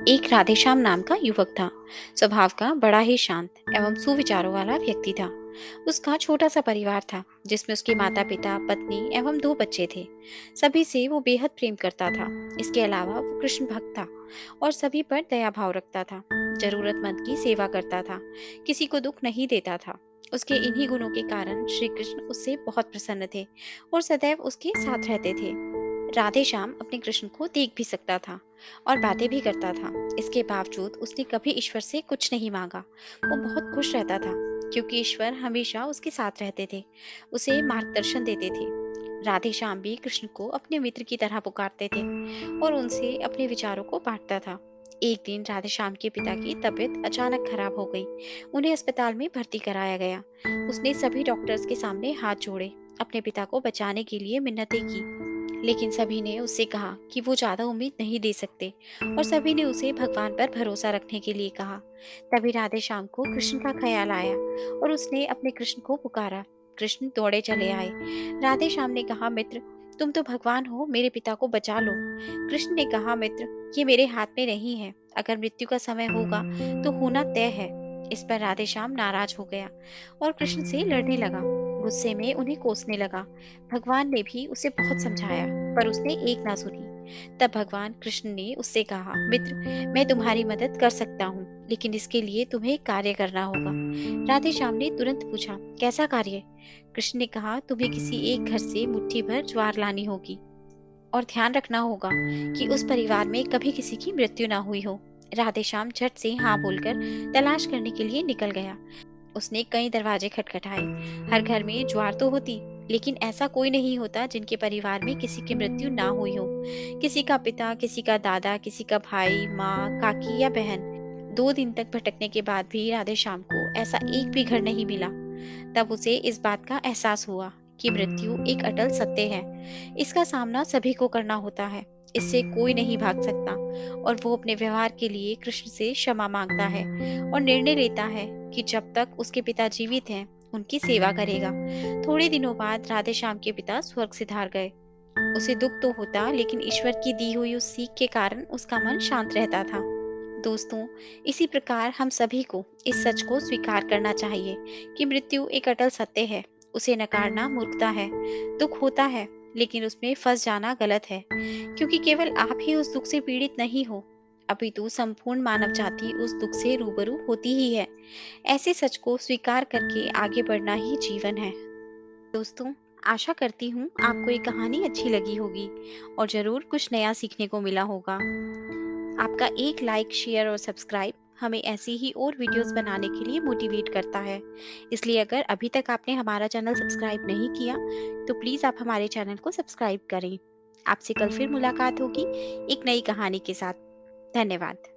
एक राधेश्याम नाम का युवक था। स्वभाव का बड़ा ही शांत एवं सुविचारों वाला व्यक्ति था। उसका छोटा सा परिवार था, जिसमें उसके माता पिता, पत्नी एवं दो बच्चे थे। सभी से वो बेहद प्रेम करता था। इसके अलावा वो कृष्ण भक्त था और सभी पर दया भाव रखता था। जरूरतमंद की सेवा करता था, किसी को दुख नहीं देता था। उसके इन्हीं गुणों के कारण श्री कृष्ण उससे बहुत प्रसन्न थे और सदैव उसके साथ रहते थे। राधे श्याम अपने कृष्ण को देख भी सकता था और बातें भी करता था। इसके बावजूद उसने कभी ईश्वर से कुछ नहीं मांगा। वो बहुत खुश रहता था, क्योंकि ईश्वर हमेशा उसके साथ रहते थे, उसे मार्गदर्शन देते थे। राधे श्याम भी कृष्ण को अपने मित्र की तरह पुकारते थे और उनसे अपने विचारों को बांटता था। एक दिन राधे श्याम के पिता की तबीयत अचानक खराब हो गई। उन्हें अस्पताल में भर्ती कराया गया। उसने सभी डॉक्टर्स के सामने हाथ जोड़े, अपने पिता को बचाने के लिए मिन्नतें की। लेकिन सभी ने उससे कहा कि वो ज्यादा उम्मीद नहीं दे सकते और सभी ने उसे भगवान पर भरोसा रखने के लिए कहा। तभी राधे श्याम को कृष्ण का ख्याल आया और उसने अपने कृष्ण को पुकारा। कृष्ण दौड़े चले आए। राधे श्याम ने कहा, मित्र, तुम तो भगवान हो, मेरे पिता को बचा लो। कृष्ण ने कहा, मित्र, ये मेरे हाथ में नहीं है। अगर मृत्यु का समय होगा तो होना तय है। इस पर राधे श्याम नाराज हो गया और कृष्ण से लड़ने लगा। गुस्से में उन्हें कोसने लगा। भगवान ने भी उसे बहुत समझाया, पर उसने एक ना सुनी। तब भगवान कृष्ण ने उससे कहा, मित्र, मैं तुम्हारी मदद कर सकता हूँ, लेकिन इसके लिए तुम्हें एक कार्य करना होगा। राधे श्याम ने तुरंत पूछा, कैसा कार्य? कृष्ण ने कहा, तुम्हें किसी एक घर से मुट्ठी भर ज्वार लानी होगी और ध्यान रखना होगा कि उस परिवार में कभी किसी की मृत्यु ना हुई हो। राधे श्याम झट से हाँ बोलकर तलाश करने के लिए निकल गया। उसने कई दरवाजे खटखटाए। हर घर में ज्वार तो होती, लेकिन ऐसा कोई नहीं होता जिनके परिवार में किसी की मृत्यु ना हुई हो। किसी का पिता, किसी का दादा, किसी का भाई, माँ, काकी या बहन। 2 दिन तक भटकने के बाद भी राधे श्याम को ऐसा एक भी घर नहीं मिला। तब उसे इस बात का एहसास हुआ कि मृत्यु एक अटल सत्य है। इसका सामना सभी को करना होता है। इससे कोई नहीं भाग सकता। और वो अपने व्यवहार के लिए कृष्ण से क्षमा मांगता है और निर्णय लेता है कि जब तक उसके पिता जीवित हैं, उनकी सेवा करेगा। थोड़े दिनों बाद राधे श्याम के पिता स्वर्ग सिधार गए। उसे दुख तो होता, लेकिन ईश्वर की दी हुई उस सीख के कारण उसका मन शांत रहता था। दोस्तों, इसी प्रकार हम सभी को इस सच को स्वीकार करना चाहिए कि मृत्यु एक अटल सत्य है। उसे नकारना मूर्खता है। दुख होता है, लेकिन उसमें फंस जाना गलत है, क्योंकि केवल आप ही उस दुख से पीड़ित नहीं हो, अपितु संपूर्ण मानव जाति उस दुख से रूबरू होती ही है। ऐसे सच को स्वीकार करके आगे बढ़ना ही जीवन है। दोस्तों, आशा करती हूँ आपको ये कहानी अच्छी लगी होगी और जरूर कुछ नया सीखने को मिला होगा। आपका एक लाइक, शेयर और सब्सक्राइब हमें ऐसी ही और वीडियोस बनाने के लिए मोटिवेट करता है। इसलिए अगर अभी तक आपने हमारा चैनल सब्सक्राइब नहीं किया, तो प्लीज़ आप हमारे चैनल को सब्सक्राइब करें। आपसे कल फिर मुलाकात होगी एक नई कहानी के साथ। धन्यवाद।